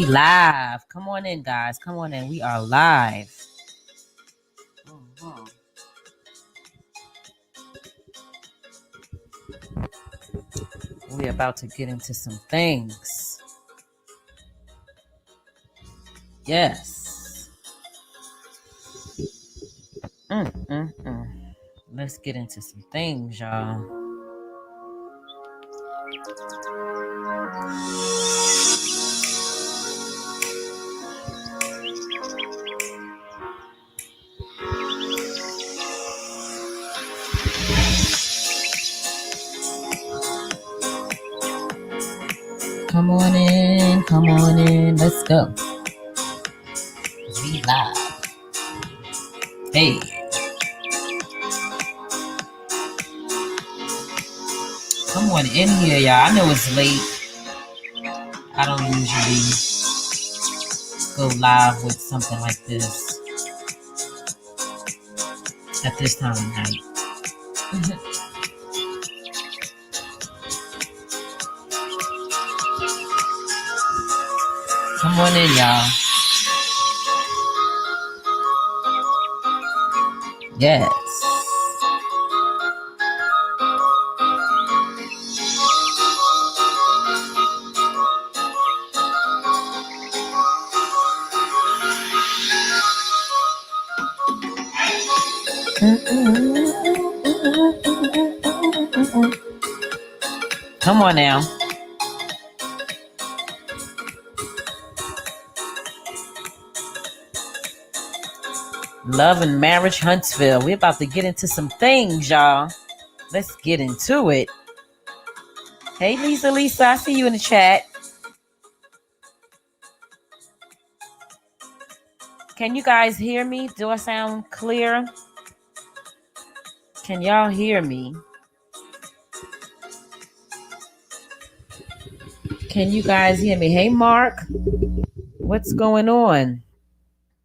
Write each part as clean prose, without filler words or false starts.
We live. Come on in, guys. Come on in. We are live. Mhm. We're about to get into some things. Yes. Let's get into some things, y'all. Come on in. Come on in. Let's go. We live. Hey. Come on in here, y'all. I know it's late. I don't usually go live with something like this at this time of night. Come on in, y'all. Yes. Come on now. Love and Marriage Huntsville. We're about to get into some things, y'all. Let's get into it. Hey, Lisa, I see you in the chat. Can you guys hear me? Do I sound clear? Can y'all hear me? Can you guys hear me? Hey, Mark. What's going on?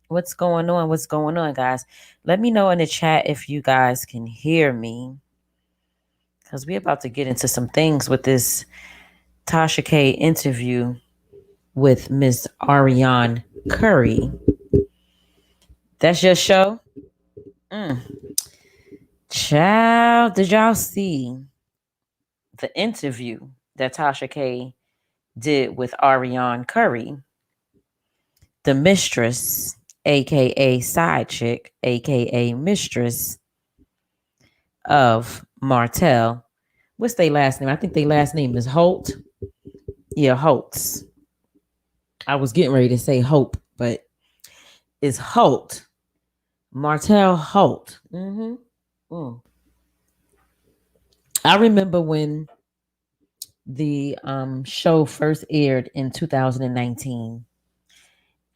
What's going on, guys? Let me know in the chat if you guys can hear me. Because we're about to get into some things with this Tasha K interview with Miss Arionne Curry. That's your show? Child, did y'all see the interview that Tasha K did with Arionne Curry, the mistress, aka side chick, aka mistress of Martell? What's their last name? I think their last name is Holt. Yeah, Holtz. I was getting ready to say Hope, but it's Holt. Martell Holt. I remember when the show first aired in 2019.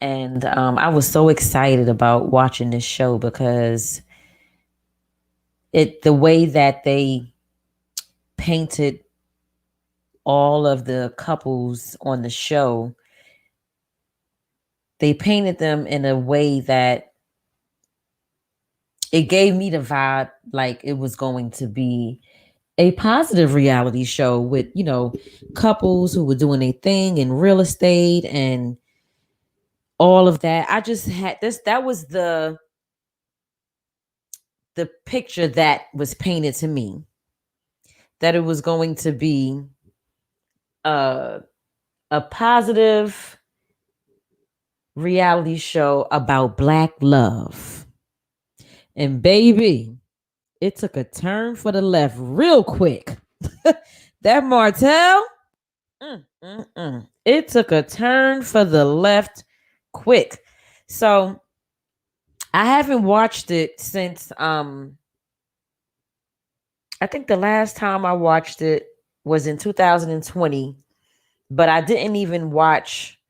And I was so excited about watching this show because the way that they painted all of the couples on the show, they painted them in a way that it gave me the vibe like it was going to be a positive reality show with, couples who were doing a thing in real estate and all of that. I just had this, that was the picture that was painted to me, that it was going to be a positive reality show about Black love. And baby, it took a turn for the left real quick. That Martell, it took a turn for the left quick. So I haven't watched it since I think the last time I watched it was in 2020, but I didn't even watch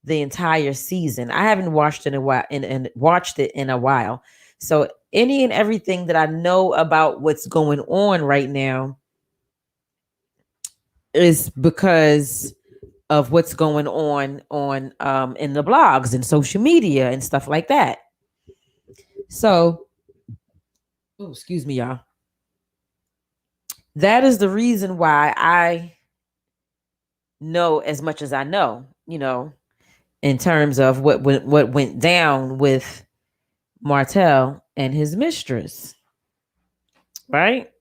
the entire season. I haven't watched it in a while and watched it in a while. So any and everything that I know about what's going on right now is because of what's going on in the blogs and social media and stuff like that. So, excuse me, y'all. That is the reason why I know as much as I know, in terms of what went down with Martell and his mistress, right?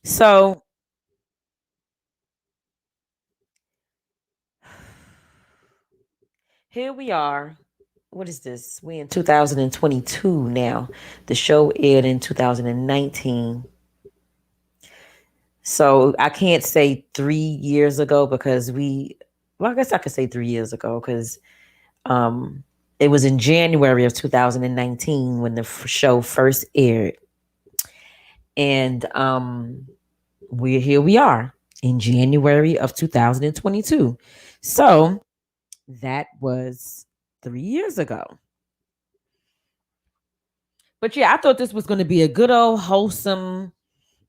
So here we are. What is this? We in 2022 now. The show aired in 2019. So I can't say 3 years ago because well, I guess I could say 3 years ago because um, it was in January of 2019 when the show first aired. And we are in January of 2022. So that was 3 years ago. But yeah, I thought this was going to be a good old wholesome,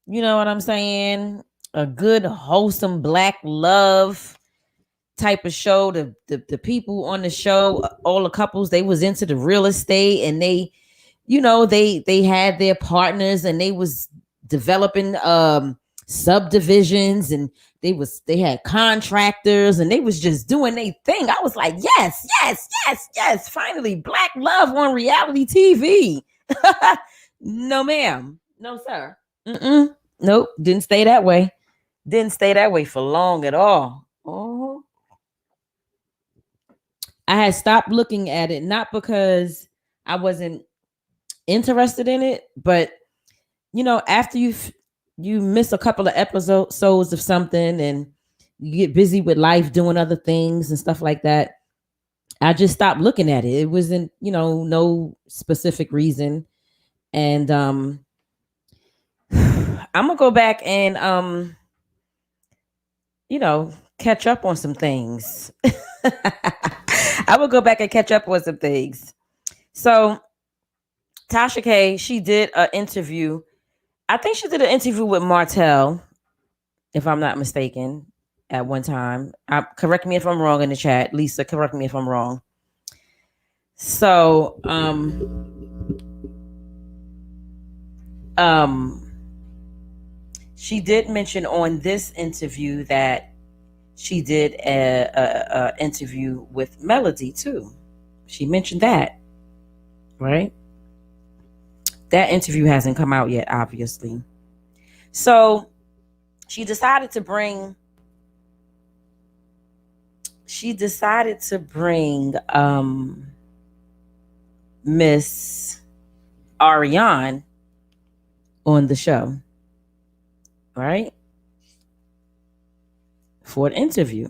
you know what I'm saying? A good wholesome black love type of show. The people on the show, all the couples, they was into the real estate and they, they had their partners and they was developing subdivisions and they had contractors and they was just doing their thing. I was like, yes, yes, yes, yes. Finally, black love on reality TV. No, ma'am. No, sir. Mm-mm. Nope. Didn't stay that way. Didn't stay that way for long at all. Oh. I had stopped looking at it, not because I wasn't interested in it, but after you miss a couple of episodes of something and you get busy with life doing other things and stuff like that, I just stopped looking at it. It wasn't, no specific reason. And I'm gonna go back and catch up on some things. I will go back and catch up on some things. So Tasha K, she did an interview. I think she did an interview with Martell, if I'm not mistaken, at one time. Correct me if I'm wrong in the chat. Lisa, correct me if I'm wrong. So, she did mention on this interview that she did a interview with Melody too. She mentioned that, right? That interview hasn't come out yet, obviously. So she decided to bring Miss Arionne on the show, right? For an interview.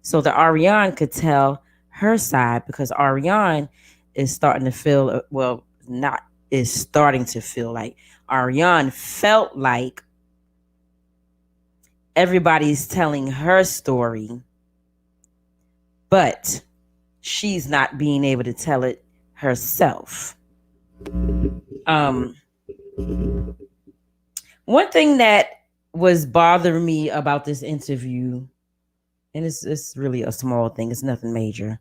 So that Arionne could tell her side, because Arionne is starting to feel, is starting to feel like Arionne felt like everybody's telling her story, but she's not being able to tell it herself. One thing that was bothering me about this interview, and it's really a small thing, it's nothing major,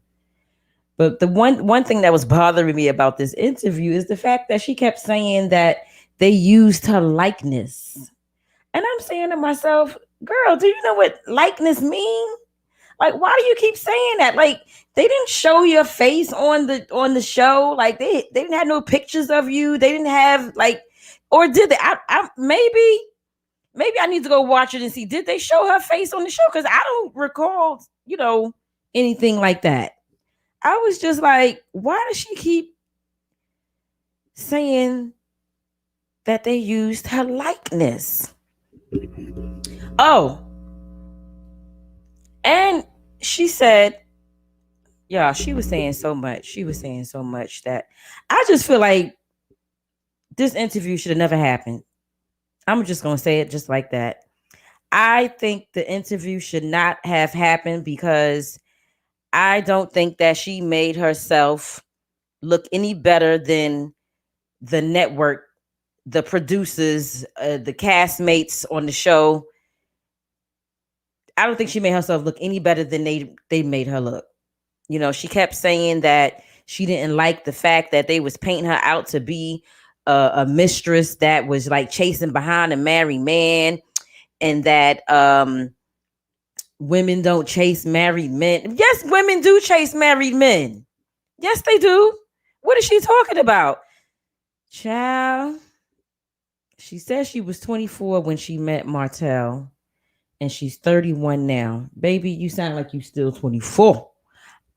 but the one thing that was bothering me about this interview is the fact that she kept saying that they used her likeness. And I'm saying to myself, girl, do you know what likeness means? Like, why do you keep saying that? Like, they didn't show your face on the show. Like, they didn't have no pictures of you. They didn't have or did they? Maybe I need to go watch it and see. Did they show her face on the show? Because I don't recall, anything like that. I was just like, why does she keep saying that they used her likeness? Oh, and she said, yeah, she was saying so much. She was saying so much that I just feel like this interview should have never happened. I'm just going to say it just like that. I think the interview should not have happened because I don't think that she made herself look any better than the network, the producers, the castmates on the show. I don't think she made herself look any better than they made her look. She kept saying that she didn't like the fact that they was painting her out to be a mistress that was like chasing behind a married man, and that women don't chase married men. Yes, women do chase married men. Yes, they do. What is she talking about? Child, she says she was 24 when she met Martell, and she's 31 now. Baby, you sound like you still 24.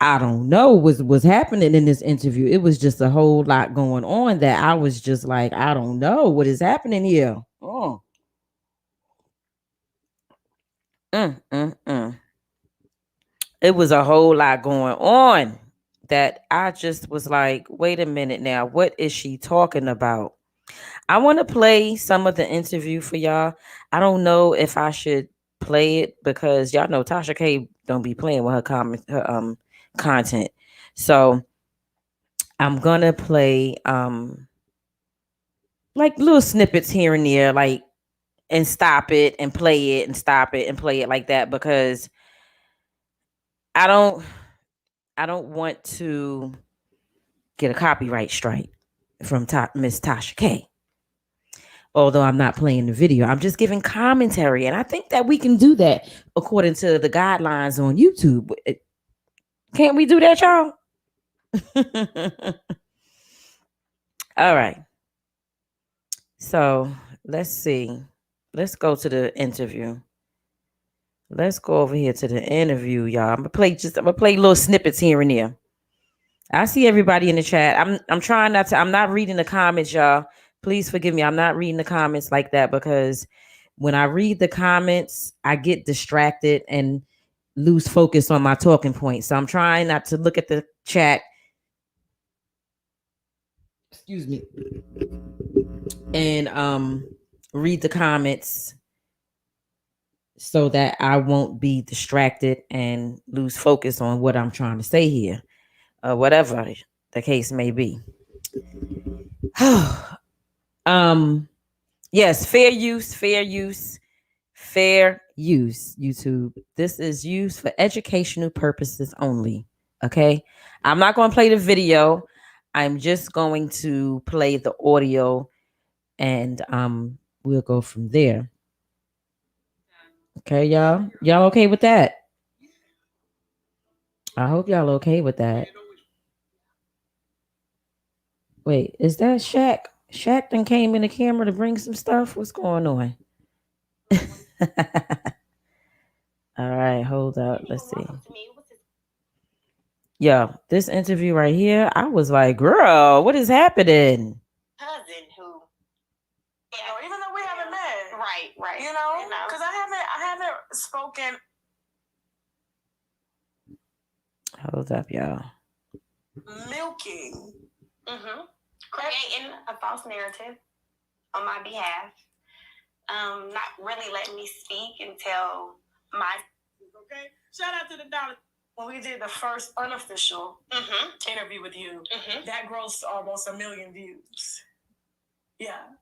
I don't know what was happening in this interview. It was just a whole lot going on that I was just like, I don't know what is happening here. Oh. Mm. It was a whole lot going on that I just was like, wait a minute now, what is she talking about? I want to play some of the interview for y'all. I don't know if I should play it because y'all know Tasha K don't be playing with her content. So I'm gonna play like little snippets here and there, like, and stop it and play it and stop it and play it like that because I don't I don't want to get a copyright strike from Miss Tasha K. Although I'm not playing the video, I'm just giving commentary, and I think that we can do that according to the guidelines on YouTube. Can't we do that, y'all? All right. So let's see. Let's go to the interview. Let's go over here to the interview, y'all. I'm gonna play little snippets here and there. I see everybody in the chat. I'm trying not to. I'm not reading the comments, y'all. Please forgive me. I'm not reading the comments like that because when I read the comments, I get distracted and lose focus on my talking points. So I'm trying not to look at the chat. Excuse me. And read the comments so that I won't be distracted and lose focus on what I'm trying to say here. Whatever the case may be. Yes, fair use, YouTube. This is used for educational purposes only. Okay. I'm not going to play the video. I'm just going to play the audio and we'll go from there. Okay, y'all. Y'all okay with that? I hope y'all okay with that. Wait, is that Shaq? Shaq then came in the camera to bring some stuff. What's going on? All right, hold up. Let's see. Yeah, this interview right here, I was like, girl, what is happening? Cousin who, even though we haven't met, right, because I haven't spoken. Hold up, y'all. Milking, creating a false narrative on my behalf, not really letting me speak and tell my. Okay, shout out to the dollar. When we did the first unofficial interview with you, that grossed almost 1 million views. Yeah.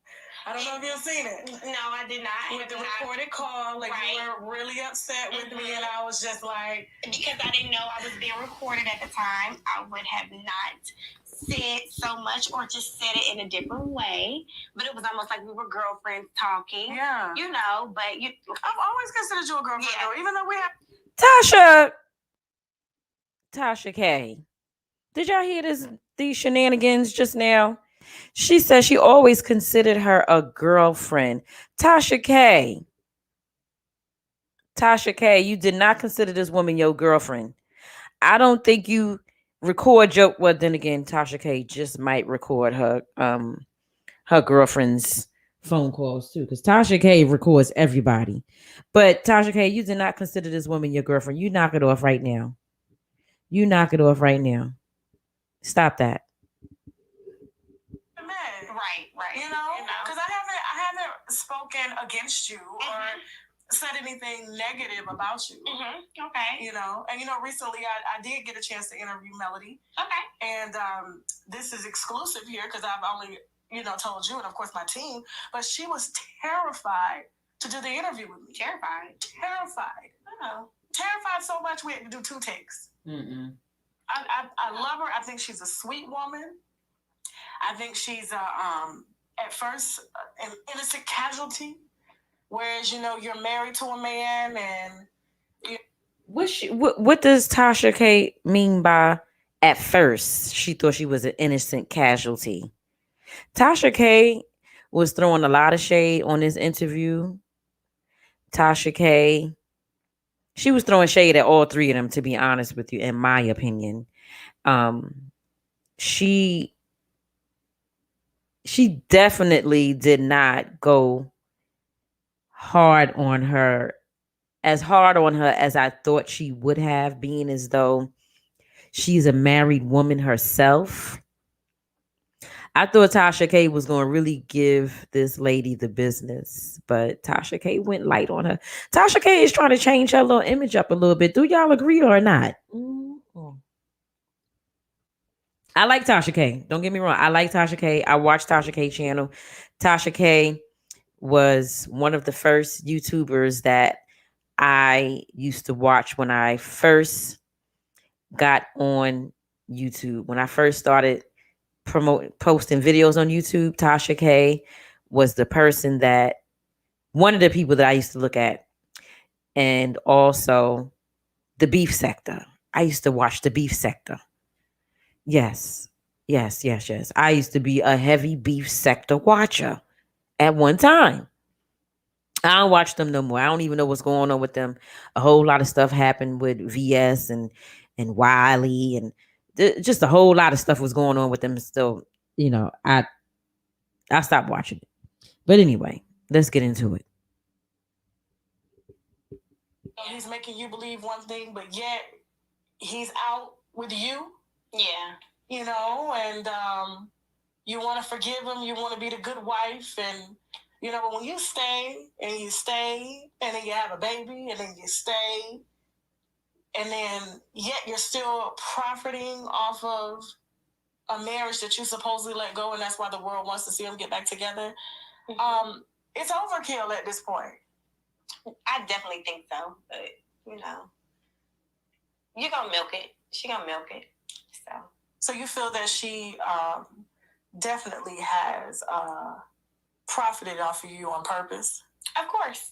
I don't know if you've seen it. No, I did not. With the recorded call, like you were really upset with me, and I was just like, because I didn't know I was being recorded at the time, I would have not said so much or just said it in a different way. But it was almost like we were girlfriends talking. Yeah. But I've always considered you a girlfriend, though, even though we have Tasha K. Did y'all hear these shenanigans just now? She said she always considered her a girlfriend. Tasha K, you did not consider this woman your girlfriend. I don't think you record your. Well, then again, Tasha K just might record her girlfriend's phone calls too, because Tasha K records everybody. But Tasha K, you did not consider this woman your girlfriend. You knock it off right now. Stop that. Right. Because I haven't spoken against you or said anything negative about you. Okay. And recently I did get a chance to interview Melody. Okay. And this is exclusive here because I've only told you and of course my team, but she was terrified to do the interview with me. Terrified. Oh. Terrified so much we had to do 2 takes. I love her. I think she's a sweet woman. I think she's at first an innocent casualty, whereas you're married to a man and What does Tasha K mean by at first she thought she was an innocent casualty? Tasha K was throwing a lot of shade on this interview. Tasha K, she was throwing shade at all three of them, to be honest with you, in my opinion. Um, she she definitely did not go hard on her hard on her as I thought she would have, being as though she's a married woman herself. I thought Tasha K was going to really give this lady the business, but Tasha K went light on her. Tasha K is trying to change her little image up a little bit. Do y'all agree or not? Mm-hmm. I like Tasha K. Don't get me wrong. I like Tasha K. I watch Tasha K channel. Tasha K was one of the first YouTubers that I used to watch when I first got on YouTube. When I first started posting videos on YouTube, Tasha K was the person that one of the people that I used to look at. And also the beef sector. I used to watch the beef sector. Yes. Yes, yes, yes. I used to be a heavy beef sector watcher at one time. I don't watch them no more. I don't even know what's going on with them. A whole lot of stuff happened with VS and Wiley and just a whole lot of stuff was going on with them. Still, I stopped watching it. But anyway, let's get into it. He's making you believe one thing, but yet he's out with you. Yeah. And you want to forgive him. You want to be the good wife. And, but when you stay, and then you have a baby, and then you stay, and then yet you're still profiting off of a marriage that you supposedly let go, and that's why the world wants to see them get back together. Mm-hmm. It's overkill at this point. I definitely think so, but you're gonna milk it. She gonna milk it. So you feel that she definitely has profited off of you on purpose? Of course.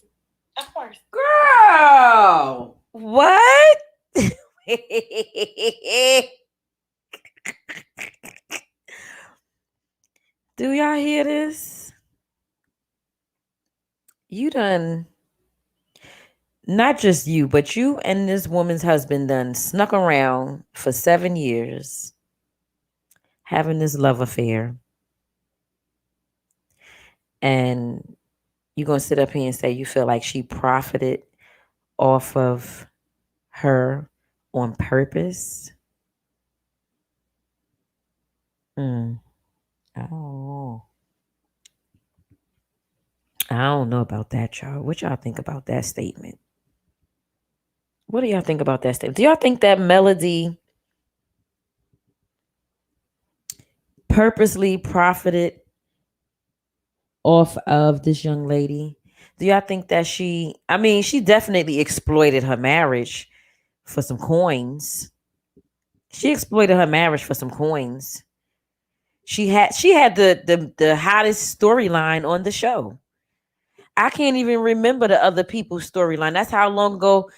Girl, what? Do y'all hear this? You done, not just you, but you and this woman's husband done snuck around for 7 years having this love affair. And you gonna sit up here and say you feel like she profited off of her on purpose? Oh, I don't know about that, y'all. What y'all think about that statement? What do y'all think about that statement? Do y'all think that Melody purposely profited off of this young lady? Do y'all think that she definitely exploited her marriage for some coins. She exploited her marriage for some coins. She had the hottest storyline on the show. I can't even remember the other people's storyline. That's how long ago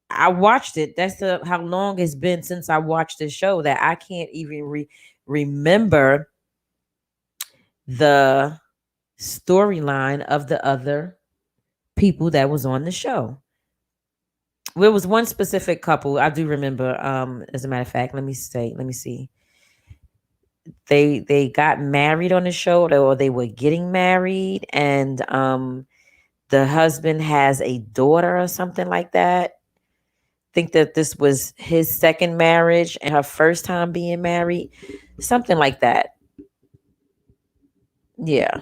I watched it. That's how long it's been since I watched this show that I can't even remember the storyline of the other people that was on the show. There was one specific couple I do remember. As a matter of fact, let me see. They got married on the show, or they were getting married, and the husband has a daughter or something like that. Think that this was his second marriage and her first time being married, something like that. Yeah.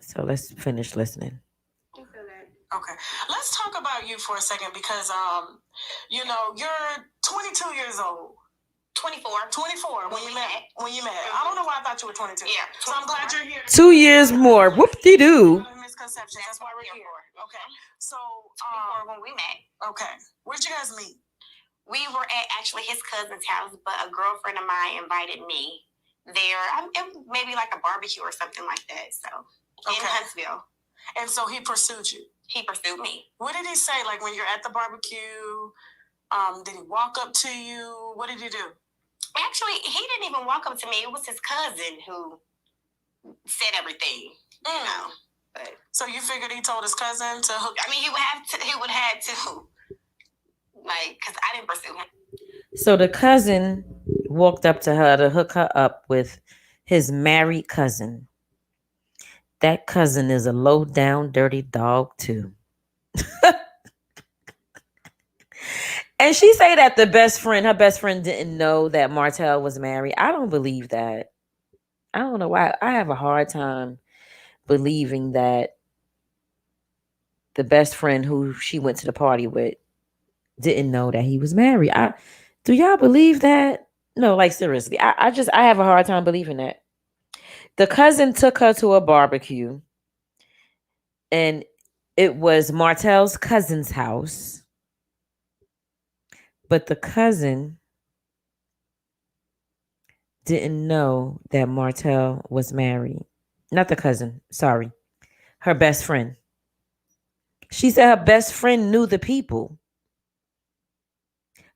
So let's finish listening. Okay, let's talk about you for a second because you're 22 years old. 24 when you met. I don't know why I thought you were 22. Yeah. So I'm glad you're here. 2 years more. Whoop-de-doo. Misconceptions. That's why we're here. Okay. So when we met. Okay. Where'd you guys meet? We were at actually his cousin's house, but a girlfriend of mine invited me there. Maybe like a barbecue or something like that. So in Huntsville. And so he pursued you. He pursued me. What did he say? Like when you're at the barbecue, did he walk up to you? What did he do? Actually, he didn't even walk up to me. It was his cousin who said everything. You know. But so you figured he told his cousin to hook? I mean, he would have to, like, because I didn't pursue him. So the cousin walked up to her to hook her up with his married cousin. That cousin is a low down dirty dog too. And she say that her best friend didn't know that Martell was married. I don't believe that. I don't know why. I have a hard time believing that the best friend who she went to the party with didn't know that he was married. Do y'all believe that? No, like seriously. I have a hard time believing that. The cousin took her to a barbecue, and it was Martell's cousin's house. But the cousin didn't know that Martell was married. Not the cousin, sorry. Her best friend. She said her best friend knew the people.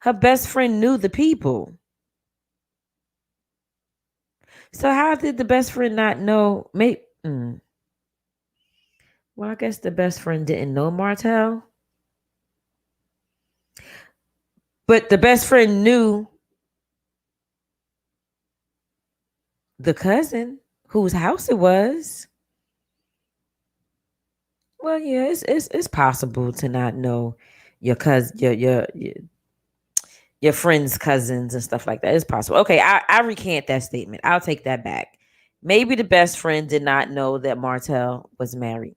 Her best friend knew the people. So how did the best friend not know? Well, I guess the best friend didn't know Martell. But the best friend knew the cousin whose house it was. Well, yeah, it's possible to not know your cousin, your friends' cousins and stuff like that. It's possible. Okay, I recant that statement. I'll take that back. Maybe the best friend did not know that Martell was married.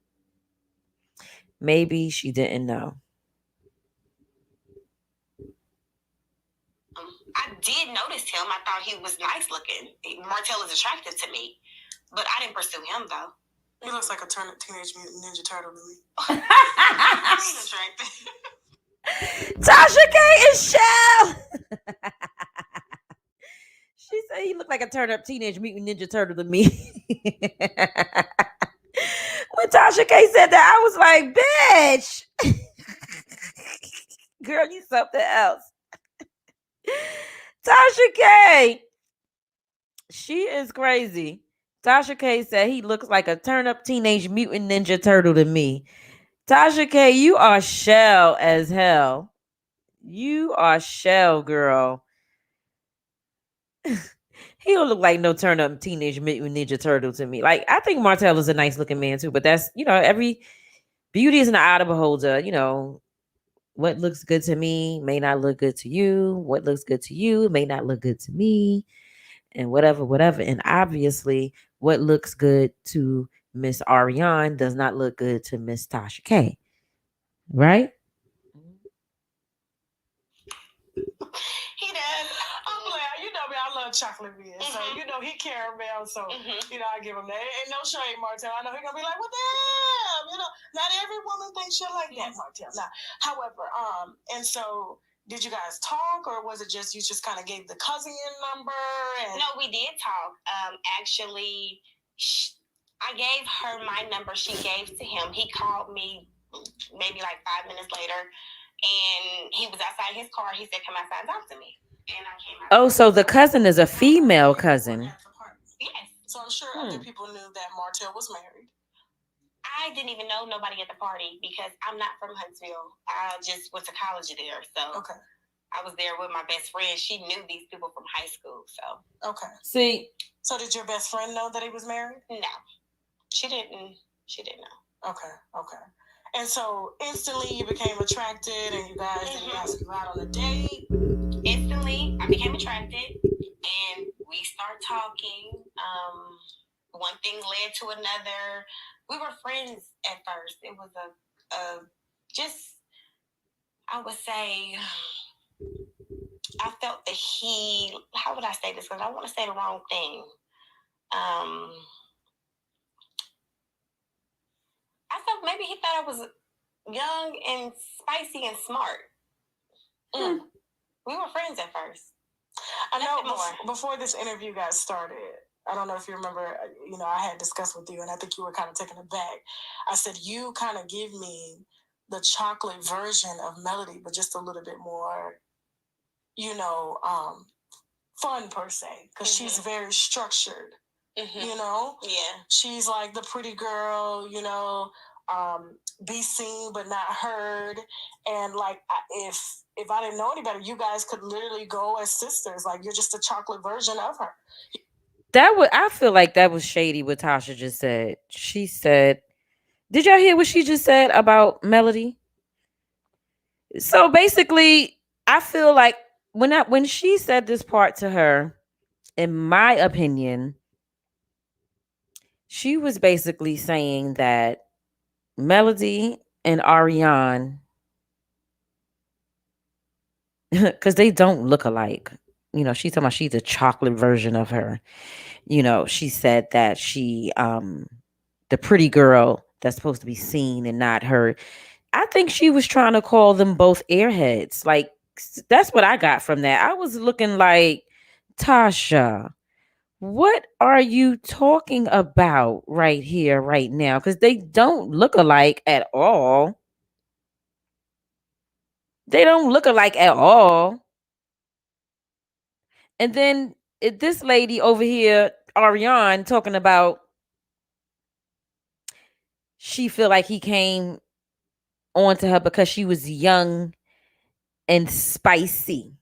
Maybe she didn't know. I did notice him. I thought he was nice looking. Martell is attractive to me, but I didn't pursue him though. He looks like a Teenage Mutant Ninja Turtle to me. He's attractive. Tasha K is shell. She said he looked like a turned up Teenage Mutant Ninja Turtle to me. When Tasha K said that, I was like, bitch. Girl, you something else. Tasha K. She is crazy. Tasha K said he looks like a turn up Teenage Mutant Ninja Turtle to me. Tasha K, you are shell as hell. You are shell, girl. He don't look like no turn up Teenage Mutant Ninja Turtle to me. Like, I think Martell is a nice looking man too, but that's, every beauty is in the eye of the beholder. What looks good to me may not look good to you. What looks good to you may not look good to me. And whatever. And obviously, what looks good to Miss Arionne does not look good to Miss Tasha K. Right? He does. I'm glad. You know me, I love chocolate beer. So, he caramel. So, I give him that. And no shade, Martell. I know he's going to be like, what the hell? Not every woman thinks shit like that, Martell. Now, however, and so, did you guys talk, or was it just you just kind of gave the cousin your number? No, we did talk. Actually, I gave her my number. She gave to him. He called me maybe like 5 minutes later, and he was outside his car. He said, "Come outside and talk to me." And I came out. Oh, so the cousin is a female cousin. Yes. So I'm sure other people knew that Martell was married. I didn't even know nobody at the party because I'm not from Huntsville. I just went to college there. So I was there with my best friend. She knew these people from high school. So See. So did your best friend know that he was married? No. She didn't know. Okay. And so instantly you became attracted, and you guys did you ask you out on a date? Instantly, I became attracted, and we start talking. One thing led to another. We were friends at first. It was I would say, I felt that how would I say this? Because I want to say the wrong thing. I felt maybe he thought I was young and spicy and smart. We were friends at first. I know before this interview got started, I don't know if you remember, I had discussed with you, and I think you were kind of taken aback. I said, you kind of give me the chocolate version of Melody, but just a little bit more, fun per se, because she's very structured. Yeah, she's like the pretty girl, be seen but not heard. And like, if I didn't know any better, you guys could literally go as sisters. Like, you're just a chocolate version of her. I feel like that was shady what Tasha just said. She said, did y'all hear what she just said about Melody? So basically, I feel like when she said this part to her, in my opinion, she was basically saying that Melody and Arionne, because they don't look alike. She's talking about she's a chocolate version of her. She said that the pretty girl that's supposed to be seen and not heard. I think she was trying to call them both airheads. Like, that's what I got from that. I was looking like, Tasha, what are you talking about right here, right now? Because they don't look alike at all. They don't look alike at all. And then this lady over here, Arionne, talking about she feel like he came onto her because she was young and spicy.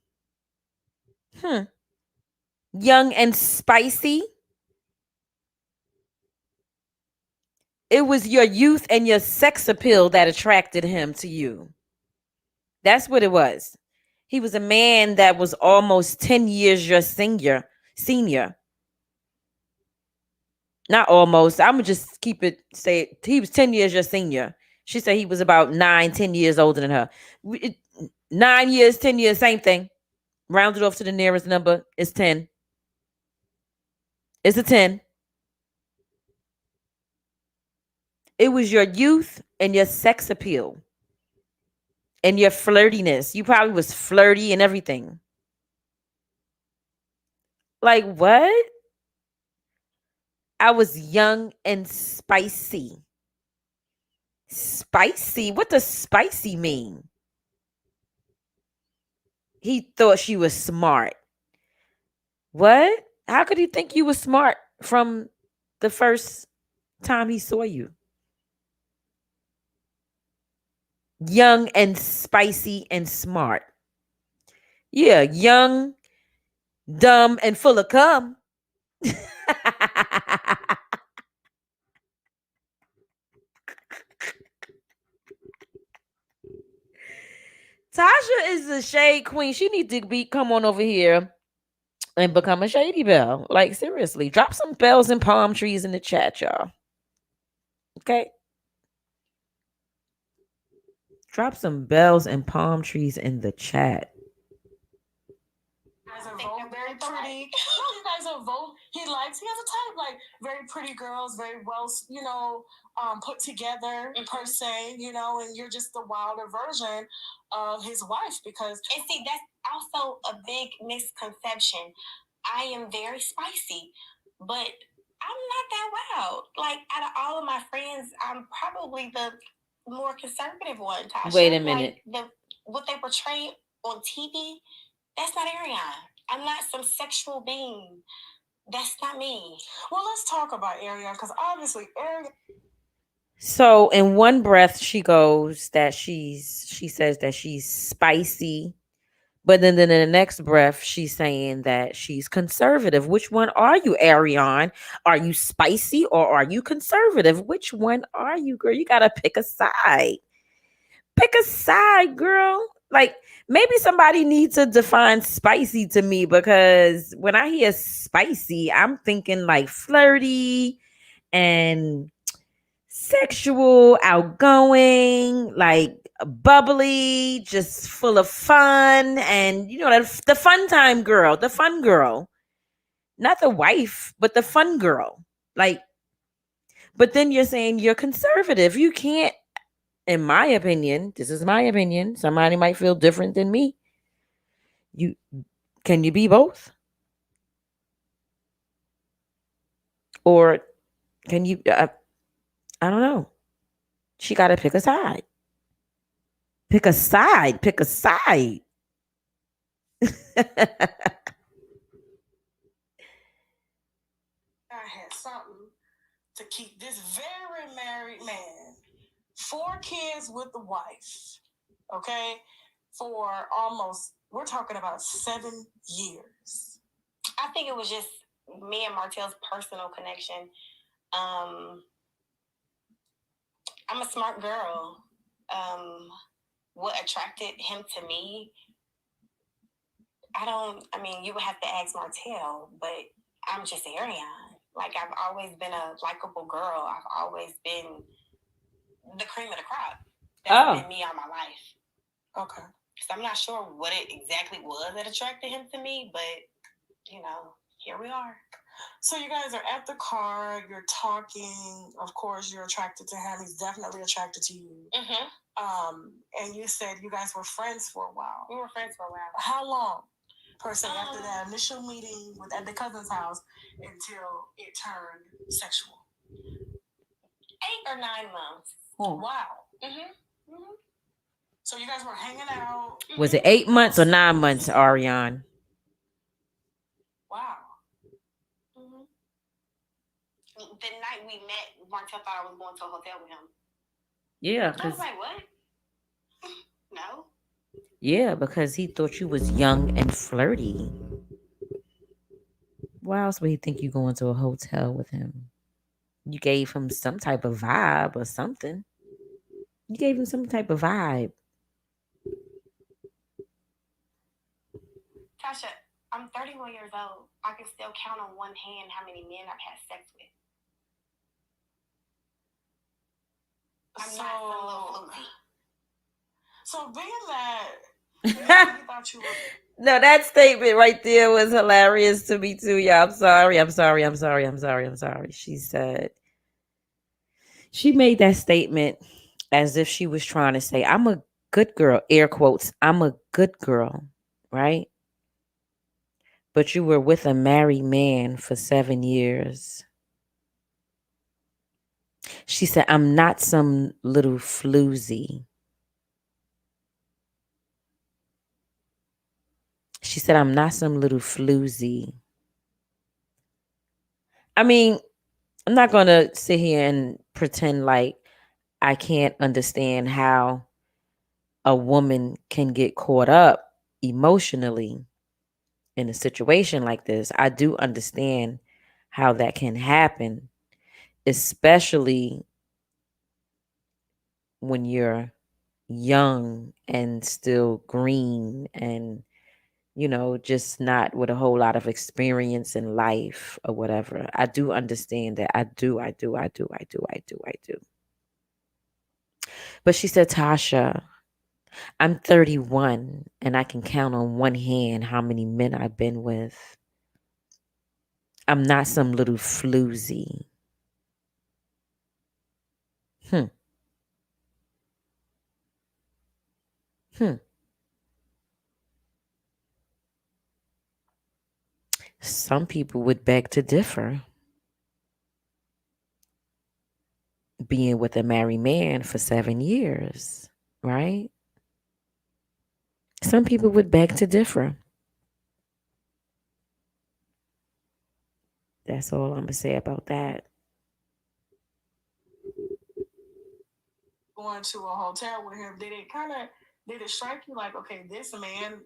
Young and spicy. It was your youth and your sex appeal that attracted him to you. That's what it was. He was a man that was almost 10 years your senior. Not almost. I'm going to just say he was 10 years your senior. She said he was about 9, 10 years older than her. 9 years, 10 years, same thing. Rounded off to the nearest number is 10. It's a 10. It was your youth and your sex appeal and your flirtiness. You probably was flirty and everything. Like, what? I was young and spicy. Spicy? What does spicy mean? He thought she was smart. What? How could he think you were smart from the first time he saw you? Young and spicy and smart. Yeah, young, dumb, and full of cum. Tasha is a shade queen. She needs to come on over here and become a shady belle. Like, seriously, drop some bells and palm trees in the chat, y'all. Okay? Drop some bells and palm trees in the chat. You guys are both very pretty. No, you guys are both. He has a type, like very pretty girls, very well, put together per se, and you're just the wilder version of his wife because. And see, that's also a big misconception. I am very spicy, but I'm not that wild. Like, out of all of my friends, I'm probably the more conservative one, Tasha. Wait a minute. Like what they portray on TV, that's not Arionne. I'm not some sexual being. That's not me. Well, let's talk about Arionne because obviously Arionne. So in one breath, she goes that she says that she's spicy, but then in the next breath, she's saying that she's conservative. Which one are you, Arionne? Are you spicy or are you conservative? Which one are you, girl? You gotta pick a side. Pick a side, girl. Like, maybe somebody needs to define spicy to me, because when I hear spicy, I'm thinking like flirty and sexual, outgoing, like bubbly, just full of fun, and the fun time girl, the fun girl, not the wife, but the fun girl. Like, but then you're saying you're conservative. You can't, in my opinion, this is my opinion. Somebody might feel different than me. You can you be both? Or can you? I don't know. She got to pick a side. Pick a side. Pick a side. I had something to keep this very married man, 4 kids with the wife, okay, for almost, we're talking about 7 years. I think it was just me and Martell's personal connection. I'm a smart girl. What attracted him to me, I mean, you would have to ask Martell, but I'm just Arionne. Like, I've always been a likable girl. I've always been the cream of the crop. That's been me all my life. Okay. So I'm not sure what it exactly was that attracted him to me, but, here we are. So you guys are at the car, you're talking. Of course, you're attracted to him. He's definitely attracted to you. And you said you guys were friends for a while. We were friends for a while. How long, per se, after that initial meeting at the cousin's house until it turned sexual? 8 or 9 months. Wow. So you guys were hanging out. Was it 8 months or 9 months, Arionne? Wow. The night we met, Martell thought I was going to a hotel with him. Yeah. I was like, what? No. Yeah, because he thought you was young and flirty. Why else would he think you going to a hotel with him? You gave him some type of vibe or something. You gave him some type of vibe. Tasha, I'm 31 years old. I can still count on one hand how many men I've had sex with. I'm not some little floozy. So being that you thought you were... No, that statement right there was hilarious to me too. Yeah, I'm sorry. I'm sorry. I'm sorry. I'm sorry. I'm sorry. She said she made that statement as if she was trying to say, I'm a good girl, air quotes. I'm a good girl, right? But you were with a married man for 7 years. She said, I'm not some little floozy. She said, I'm not some little floozy. I mean, I'm not going to sit here and pretend like I can't understand how a woman can get caught up emotionally in a situation like this. I do understand how that can happen, especially when you're young and still green and just not with a whole lot of experience in life or whatever. I do understand that. I do. But she said, Tasha, I'm 31 and I can count on one hand how many men I've been with. I'm not some little floozy. Hmm. Hmm. Some people would beg to differ. Being with a married man for 7 years, right? Some people would beg to differ. That's all I'm going to say about that. Going to a hotel with him, did it strike you like, okay, this man,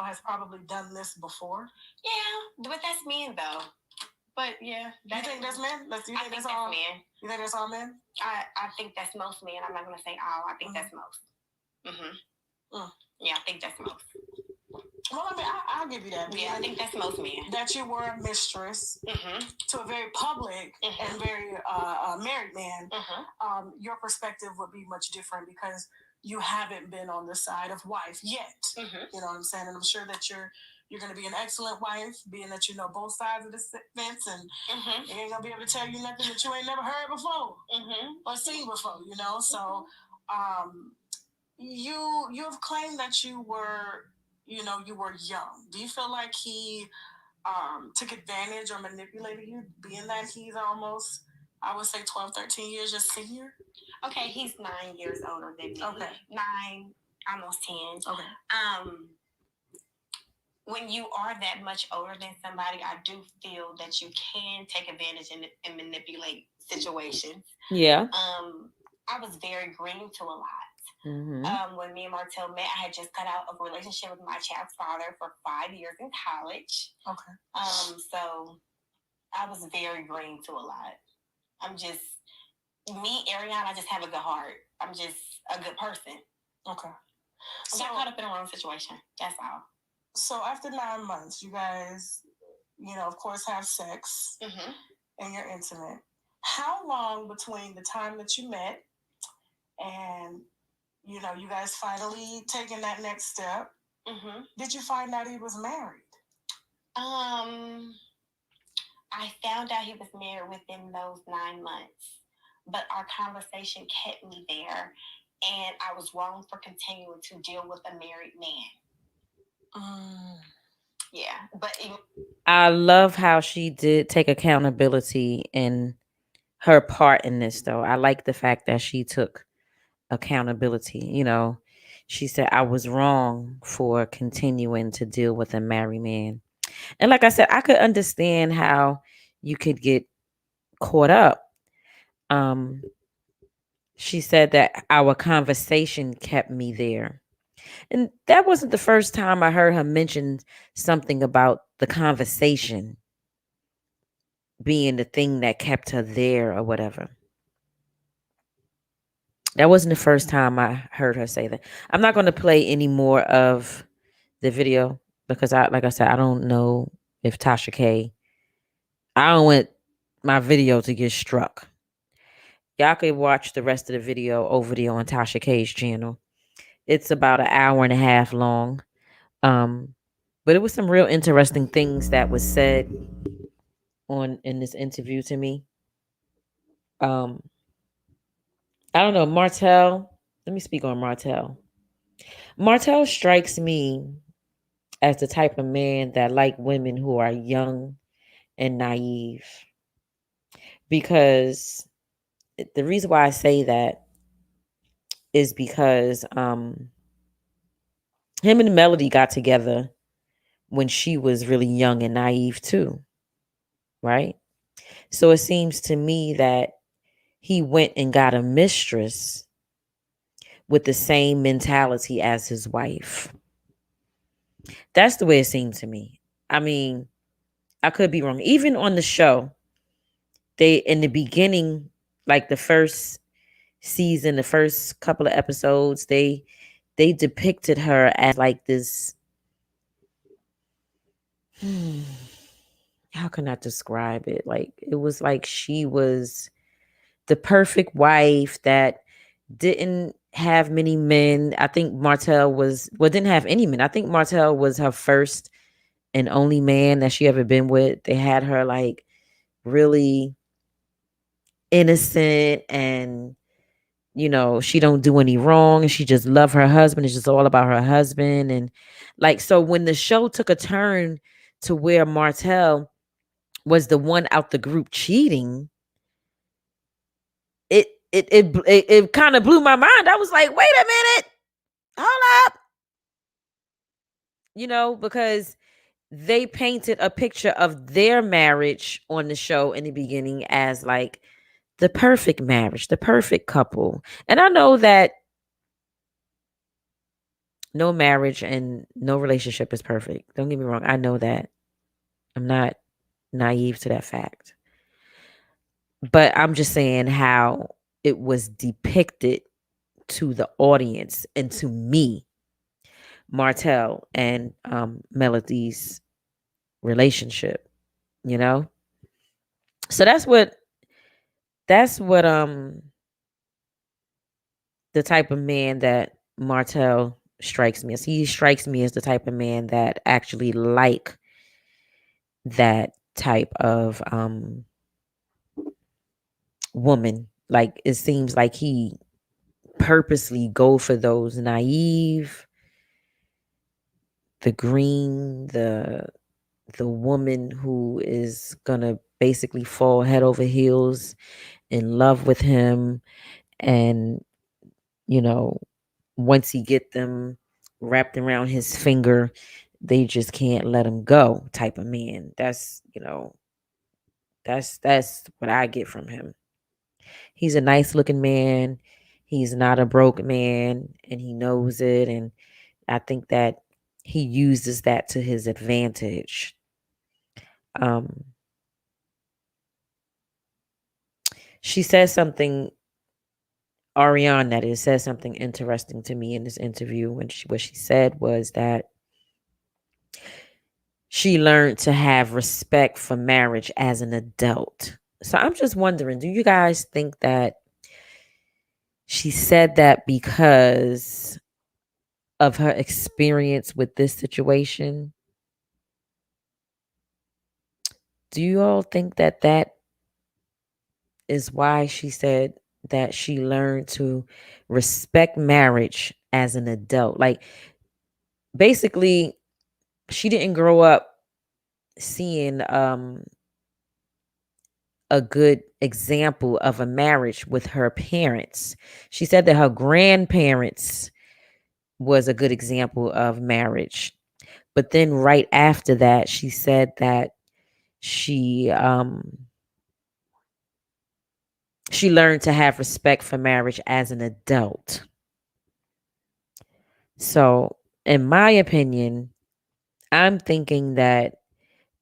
has probably done this before? Yeah, but that's men though. But yeah, you think that's men? You think that's all men? You think that's all men? I think that's most men. I'm not gonna say all. I think that's most. Yeah, I think that's most. Well, I mean, I'll give you that. Yeah, I think that's most men. That you were a mistress to a very public and very married man. Your perspective would be much different because you haven't been on the side of wife yet. You know what I'm saying? And I'm sure that you're going to be an excellent wife, being that you know both sides of the fence, and they ain't going to be able to tell you nothing that you ain't never heard before or seen before, So you've claimed that you were young. Do you feel like he took advantage or manipulated you, being that he's almost, I would say, 12, 13 years your senior? Okay, he's 9 years older than me. Okay. 9, almost 10. Okay. When you are that much older than somebody, I do feel that you can take advantage and manipulate situations. Yeah. I was very green to a lot. When me and Martell met, I had just got out of a relationship with my child's father for 5 years in college. Okay. So I was very green to a lot. I'm just me, Arionne. I just have a good heart. I'm just a good person. Okay. I got caught up in the wrong situation. That's all. So after 9 months, you guys, of course, have sex, and you're intimate. How long between the time that you met and you guys finally taking that next step? Did you find out he was married? I found out he was married within those 9 months, but our conversation kept me there, and I was wrong for continuing to deal with a married man. Yeah, but I love how she did take accountability in her part in this, though. I like the fact that she took accountability. She said, I was wrong for continuing to deal with a married man. And like I said, I could understand how you could get caught up. Um, she said that our conversation kept me there. And that wasn't the first time I heard her mention something about the conversation being the thing that kept her there or whatever. That wasn't the first time I heard her say that. I'm not going to play any more of the video because like I said, I don't know if Tasha K. I don't want my video to get struck. Y'all can watch the rest of the video over there on Tasha K's channel. It's about an hour and a half long. But it was some real interesting things that was said in this interview to me. Um, I don't know, Martell. Let me speak on Martell. Martell strikes me as the type of man that like women who are young and naive. Because the reason why I say that is because him and Melody got together when she was really young and naive too, right? So it seems to me that he went and got a mistress with the same mentality as his wife. That's the way it seemed to me. I mean, I could be wrong. Even on the show, they in the beginning, like the first season, the first couple of episodes, they depicted her as like this. How can I describe it? Like it was like she was the perfect wife that didn't have many men. I think Martell didn't have any men. I think Martell was her first and only man that she ever been with. They had her like really innocent and she don't do any wrong and she just love her husband. It's just all about her husband. And like, so when the show took a turn to where Martell was the one out the group cheating, it kind of blew my mind. I was like, wait a minute, hold up. Because they painted a picture of their marriage on the show in the beginning as like the perfect marriage, the perfect couple. And I know that no marriage and no relationship is perfect. Don't get me wrong. I know that. I'm not naive to that fact. But I'm just saying how it was depicted to the audience and to me, Martell and Melody's relationship, you know? So that's what the type of man that Martell strikes me as. He strikes me as the type of man that actually like that type of woman. Like it seems like he purposely go for those naive, the green, the the woman who is gonna basically fall head over heels in love with him, and you know, once he get them wrapped around his finger, they just can't let him go type of man. That's, that's what I get from him. He's a nice looking man. He's not a broke man, and he knows it, and I think that he uses that to his advantage. Um she says something, Arionne, that is, says something interesting to me in this interview. When what she said was that she learned to have respect for marriage as an adult. So I'm just wondering, do you guys think that she said that because of her experience with this situation? Do you all think that that is why she said that she learned to respect marriage as an adult? Like, basically, she didn't grow up seeing a good example of a marriage with her parents. She said that her grandparents was a good example of marriage. But then right after that, she said that she she learned to have respect for marriage as an adult. So, in my opinion, I'm thinking that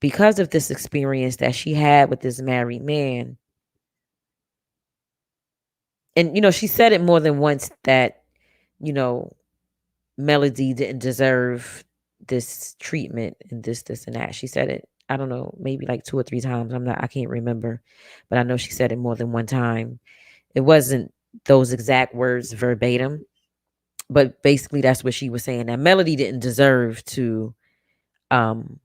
because of this experience that she had with this married man, and she said it more than once that, you know, Melody didn't deserve this treatment and this and that. She said it, I don't know, maybe like 2 or 3 times. I can't remember, but I know she said it more than one time. It wasn't those exact words verbatim, but basically that's what she was saying. That Melody didn't deserve to um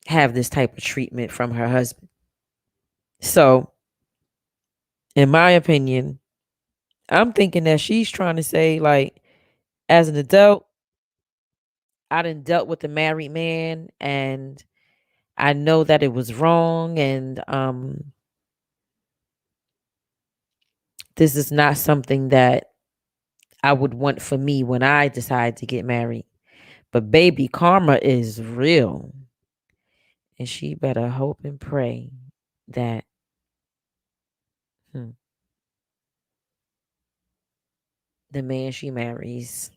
have this type of treatment from her husband. So, in my opinion, I'm thinking that she's trying to say, like, as an adult, I done dealt with a married man, and I know that it was wrong, and this is not something that I would want for me when I decide to get married. But baby, karma is real, and she better hope and pray that hmm, the man she marries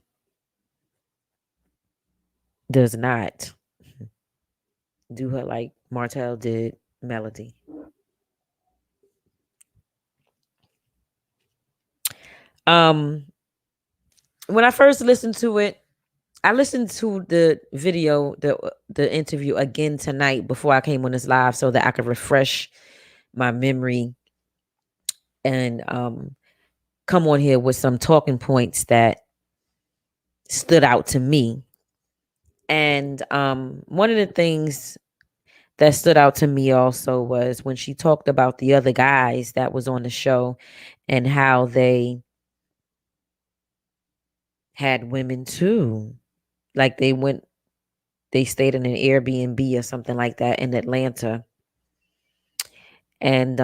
does not do her like Martell did Melody. Um, when I first listened to it, I listened to the video, the interview again tonight before I came on this live so that I could refresh my memory and come on here with some talking points that stood out to me. And one of the things that stood out to me also was when she talked about the other guys that was on the show and how they had women too. Like they stayed in an Airbnb or something like that in Atlanta. And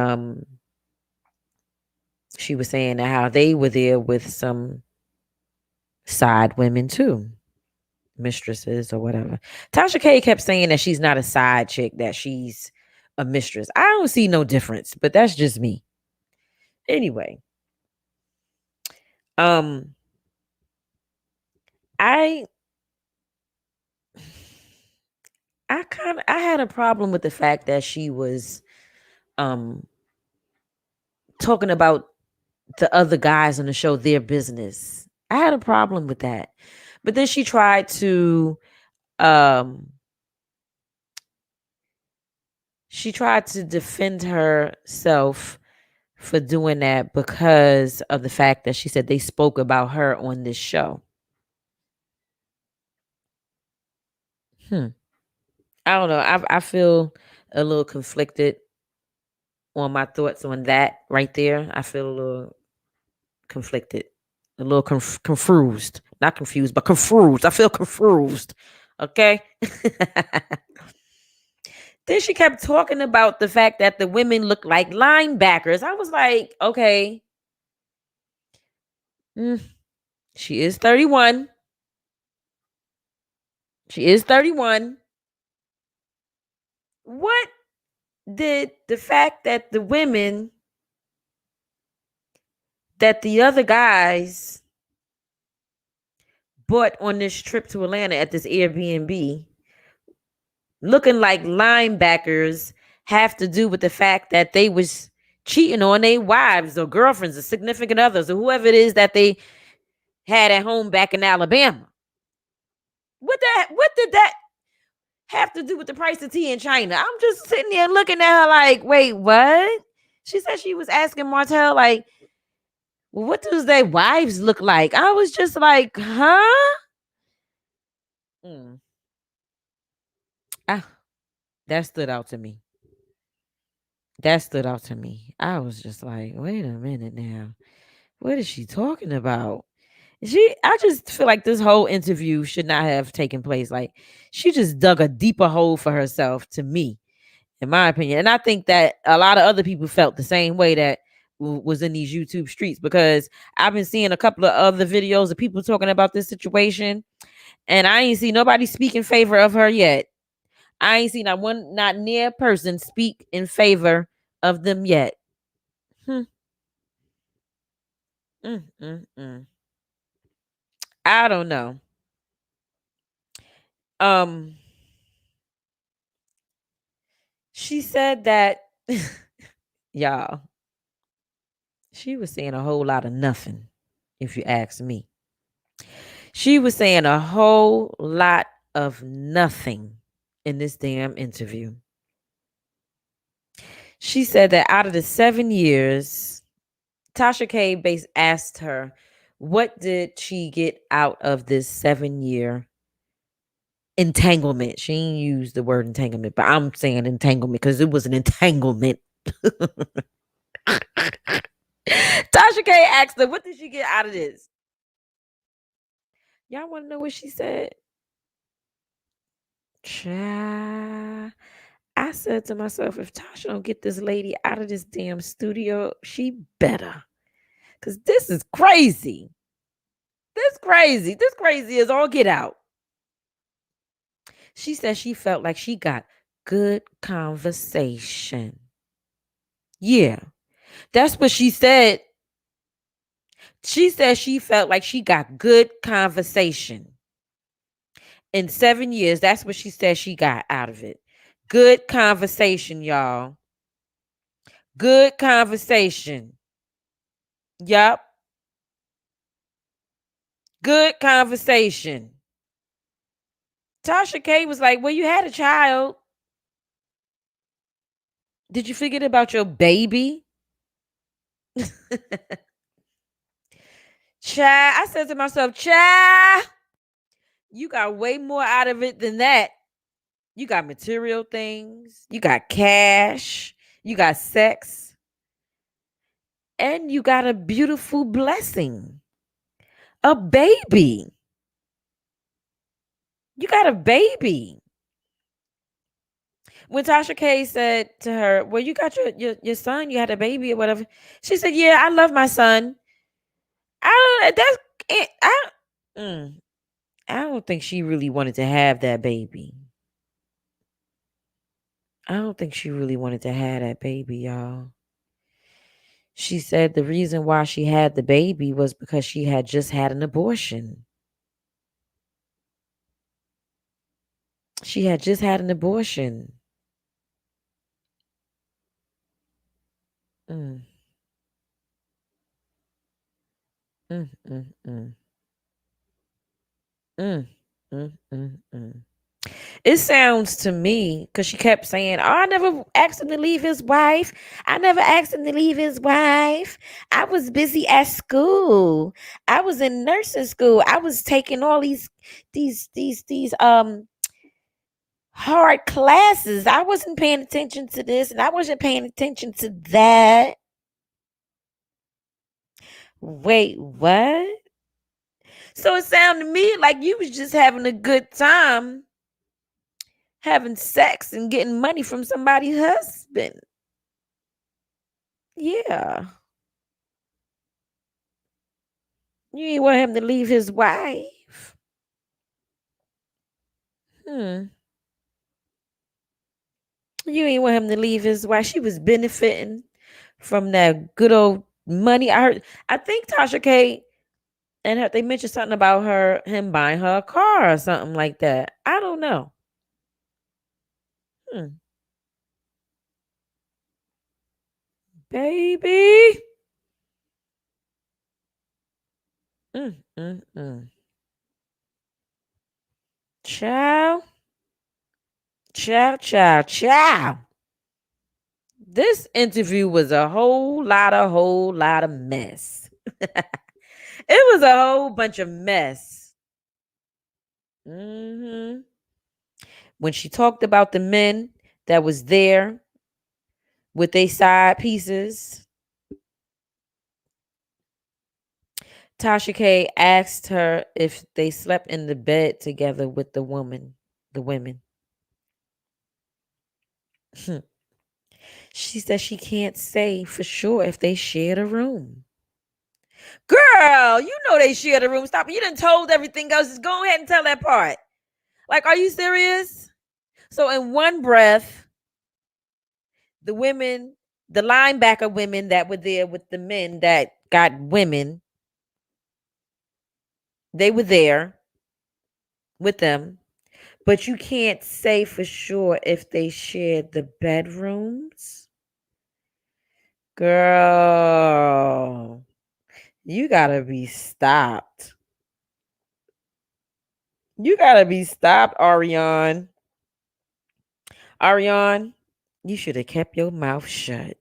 she was saying that how they were there with some side women too, mistresses or whatever. Tasha K kept saying that she's not a side chick, that she's a mistress. I don't see no difference, but that's just me. Anyway, um, I I had a problem with the fact that she was um talking about the other guys on the show, their business. I had a problem with that. But then um she tried to defend herself for doing that because of the fact that she said they spoke about her on this show. Hmm. I don't know. I feel a little conflicted on my thoughts on that right there. I feel a little conflicted, a little confused, not confused, but confused. I feel confused Okay. Then she kept talking about the fact that the women look like linebackers. I was like, okay. Mm, she is 31. She is 31. What did the fact that the women, that the other guys bought on this trip to Atlanta at this Airbnb looking like linebackers have to do with the fact that they was cheating on their wives or girlfriends or significant others or whoever it is that they had at home back in Alabama? What did that have to do with the price of tea in China? I'm just sitting there looking at her like, wait, what? She said she was asking Martell, like, well, what does their wives look like? I was just like, huh? Mm. Ah, that stood out to me. That stood out to me. I was just like, wait a minute now. What is she talking about? I just feel like this whole interview should not have taken place. Like, she just dug a deeper hole for herself, to me, in my opinion. And I think that a lot of other people felt the same way that was in these YouTube streets, because I've been seeing a couple of other videos of people talking about this situation, and I ain't see nobody speak in favor of her yet. I ain't seen not near person speak in favor of them yet. Hmm. Mm. I don't know. Um, she said that, y'all, she was saying a whole lot of nothing, if you ask me. She was saying a whole lot of nothing in this damn interview. She said that out of the 7 years, Tasha K asked her, what did she get out of this 7 year entanglement? She didn't use the word entanglement, but I'm saying entanglement because it was an entanglement. Tasha K asked her, what did she get out of this? Y'all want to know what she said? Child, I said to myself, if Tasha don't get this lady out of this damn studio, she better. Because this is crazy. This crazy. This crazy is all get out. She said she felt like she got good conversation. Yeah, that's what she said. She said she felt like she got good conversation. In 7 years, that's what she said she got out of it. Good conversation, y'all. Good conversation. Yup. Good conversation. Tasha K was like, well, you had a child. Did you forget about your baby? Child, I said to myself, child, you got way more out of it than that. You got material things, you got cash, you got sex, and you got a beautiful blessing, a baby. You got a baby. When Tasha K said to her, well, you got your son, you had a baby or whatever. She said, yeah, I love my son. I don't, that's it. Mm, I don't think she really wanted to have that baby. I don't think she really wanted to have that baby, y'all. She said the reason why she had the baby was because she had just had an abortion. She had just had an abortion. Mm, mm, mm, mm. Mm, mm. It sounds to me, because she kept saying, oh, I never asked him to leave his wife. I never asked him to leave his wife. I was busy at school. I was in nursing school. I was taking all these hard classes. I wasn't paying attention to this and I wasn't paying attention to that. Wait, what? So it sounded to me like you was just having a good time having sex and getting money from somebody's husband. Yeah. You ain't want him to leave his wife. Hmm. You ain't want him to leave his wife. She was benefiting from that good old money. I think Tasha K and they mentioned something about him buying her a car or something like that. I don't know. Hmm. Baby. Mm, mm, mm. Ciao. Ciao, ciao, ciao. This interview was a whole lot of mess. It was a whole bunch of mess. Hmm. When she talked about the men that was there with their side pieces, Tasha K asked her if they slept in the bed together with the women. She said she can't say for sure if they shared a room. Girl, you know they shared a room. Stop. You done told everything else. Just go ahead and tell that part. Like, are you serious? So in one breath, the women, the linebacker women that were there with the men that got women, they were there with them. But you can't say for sure if they shared the bedrooms. Girl, you gotta be stopped. You gotta be stopped, Arionne. Arionne, you should have kept your mouth shut.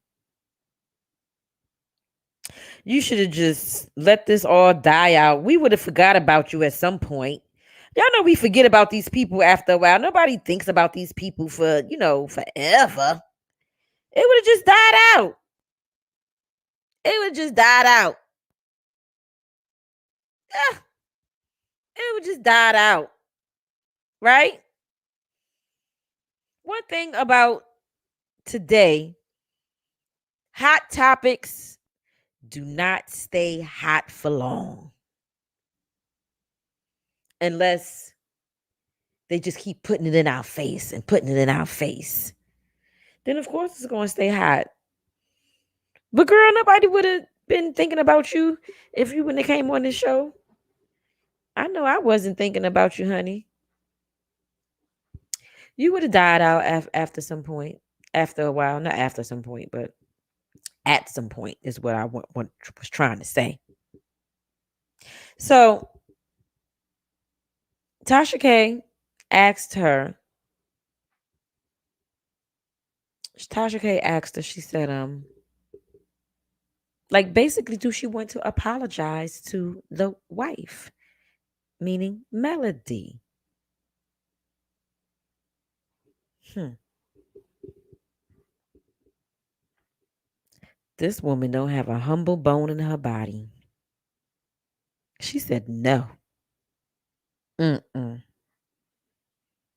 You should have just let this all die out. We would have forgot about you at some point. Y'all know we forget about these people after a while. Nobody thinks about these people for, forever. It would have just died out. It would have just died out. Yeah, it would just died out. Right? One thing about today, hot topics do not stay hot for long unless they just keep putting it in our face and putting it in our face. Then of course it's going to stay hot. But girl, nobody would have been thinking about you if you wouldn't have came on this show. I know I wasn't thinking about you, honey. You would have died out after some point. After a while, not after some point, but at some point is what I was trying to say. So Tasha K asked her. Tasha K asked her. She said, like basically, do she want to apologize to the wife, meaning Melody? Hmm. This woman don't have a humble bone in her body. She said no. Mm-mm.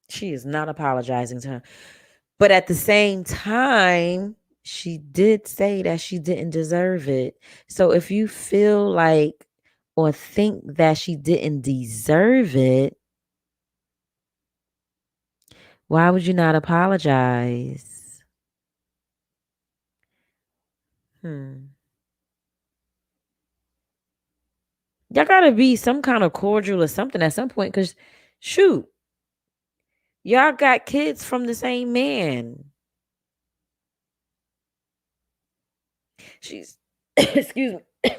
She is not apologizing to her. But at the same time, she did say that she didn't deserve it. So if you feel like or think that she didn't deserve it, why would you not apologize? Hmm. Y'all gotta be some kind of cordial or something at some point, because shoot, y'all got kids from the same man. She's excuse me.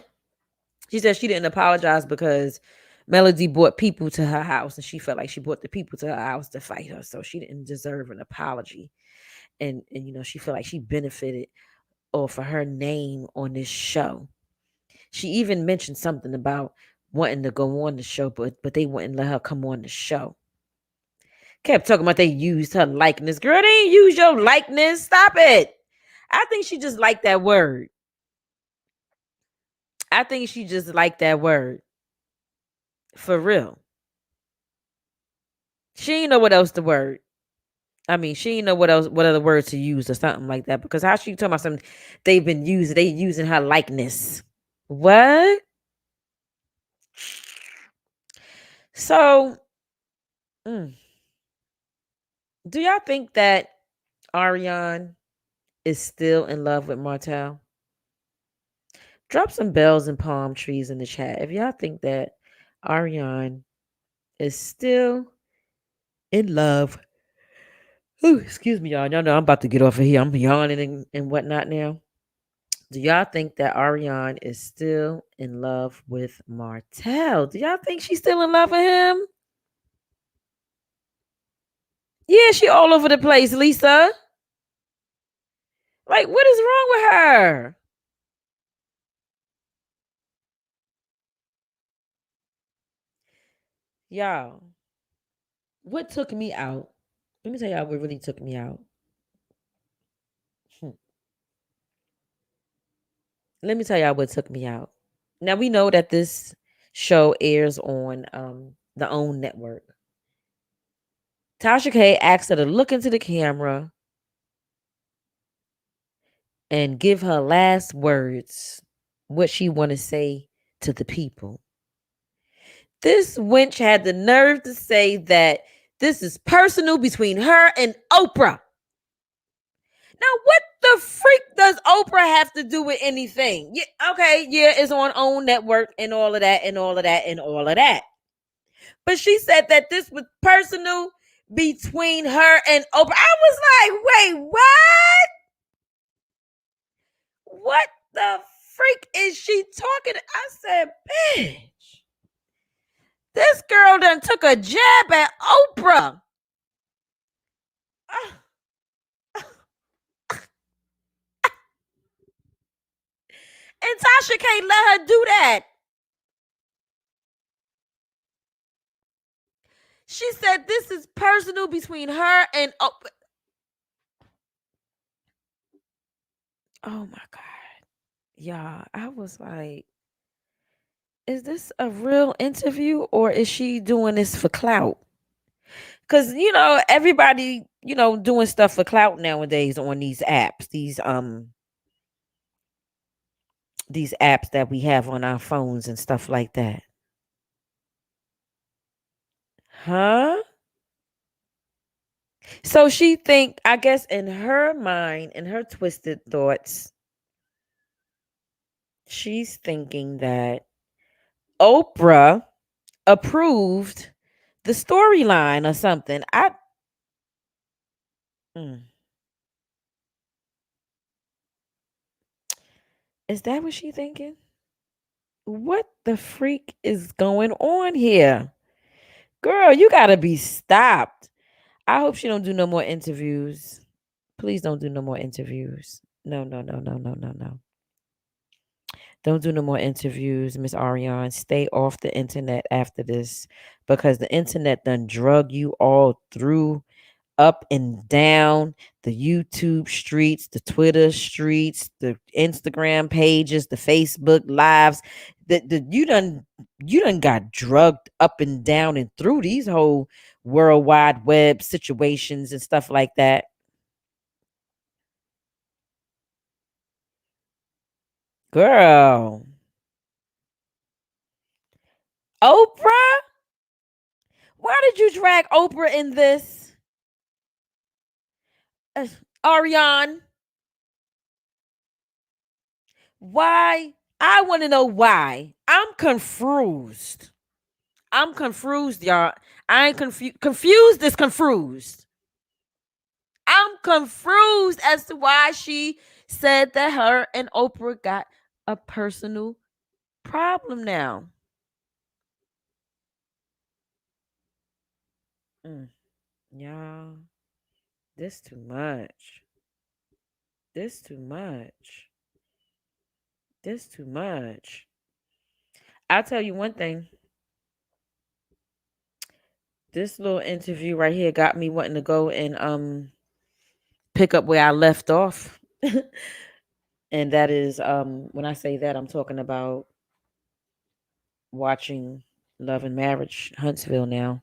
She said she didn't apologize because Melody brought people to her house and she felt like she brought the people to her house to fight her. So she didn't deserve an apology. And she felt like she benefited or for her name on this show. She even mentioned something about wanting to go on the show, but they wouldn't let her come on the show. Kept talking about they used her likeness. Girl, they ain't use your likeness. Stop it. I think she just liked that word. I think she just liked that word. For real. She ain't know what else the word. I mean, she didn't know what other words to use or something like that. Because how she talking about something they using her likeness. What? So, mm, do y'all think that Ariane is still in love with Martell? Drop some bells and palm trees in the chat if y'all think that Ariane is still in love. Ooh, excuse me, y'all. Y'all know I'm about to get off of here. I'm yawning and whatnot now. Do y'all think that Ariane is still in love with Martell? Do y'all think she's still in love with him? Yeah, she all over the place, Lisa. Like, what is wrong with her? Y'all, what took me out? Let me tell y'all what really took me out. Hmm. Let me tell y'all what took me out. Now we know that this show airs on the OWN network. Tasha K asked her to look into the camera and give her last words, what she want to say to the people. This wench had the nerve to say that this is personal between her and Oprah. Now, what the freak does Oprah have to do with anything? Yeah, okay, yeah, it's on OWN network and all of that and all of that and all of that. But she said that this was personal between her and Oprah. I was like, wait, what? What the freak is she talking? I said, bitch, this girl done took a jab at Oprah. Ah, and Tasha can't let her do that. She said this is personal between her and Oprah. Oh my God. Yeah, I was like, is this a real interview or is she doing this for clout? Because, everybody, doing stuff for clout nowadays on these apps that we have on our phones and stuff like that. Huh? So she think, I guess in her mind, in her twisted thoughts, she's thinking that Oprah approved the storyline or something. Mm. Is that what she thinking? What the freak is going on here? Girl, you gotta be stopped. I hope she don't do no more interviews. Please don't do no more interviews. No, no, no, no, no, no, no. Don't do no more interviews, Miss Ariane. Stay off the internet after this because the internet done drug you all through up and down the YouTube streets, the Twitter streets, the Instagram pages, the Facebook lives. You done got drugged up and down and through these whole World Wide Web situations and stuff like that. Girl. Oprah? Why did you drag Oprah in this? Uh, Ariane, why? I want to know why. I'm confused. I'm confused, y'all. I ain't confused. Confused is confused. I'm confused as to why she said that her and Oprah got a personal problem now. Mm, y'all, this too much. This too much. This too much. I'll tell you one thing. This little interview right here got me wanting to go and pick up where I left off. And that is when I say that I'm talking about watching Love and Marriage Huntsville now.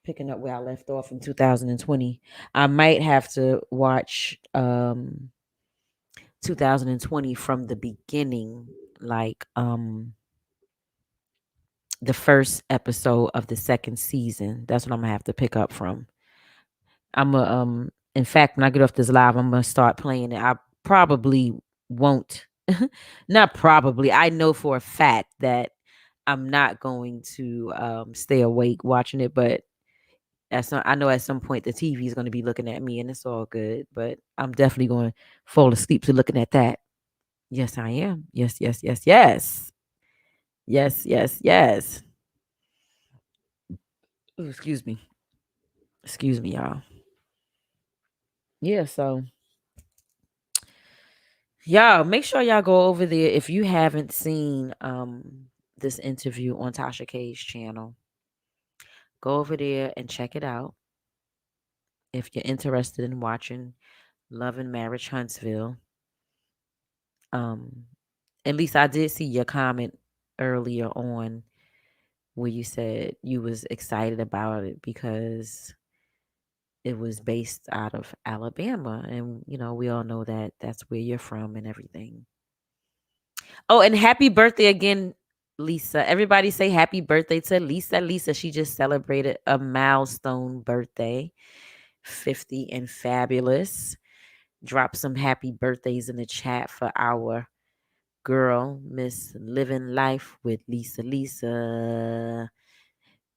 picking up where I left off in 2020. I might have to watch 2020 from the beginning, like the first episode of the second season. That's what I'm gonna have to pick up from. I'm a in fact, when I get off this live, I'm gonna start playing it. I probably won't. Not probably. I know for a fact that I'm not going to stay awake watching it, but I know at some point the TV is going to be looking at me, and it's all good. But I'm definitely going to fall asleep to looking at that. Yes, I am. Yes, yes, yes, yes, yes, yes, yes. Ooh, excuse me, y'all. Yeah, so y'all make sure y'all go over there if you haven't seen this interview on Tasha K's channel. Go over there and check it out if you're interested in watching Love and Marriage Huntsville. Um, at least I did see your comment earlier on where you said you was excited about it because it was based out of Alabama, and we all know that that's where you're from and everything. Oh, and happy birthday again, Lisa. Everybody say happy birthday to Lisa. Lisa, she just celebrated a milestone birthday, 50 and fabulous. Drop some happy birthdays in the chat for our girl, Miss Living Life with Lisa. Lisa.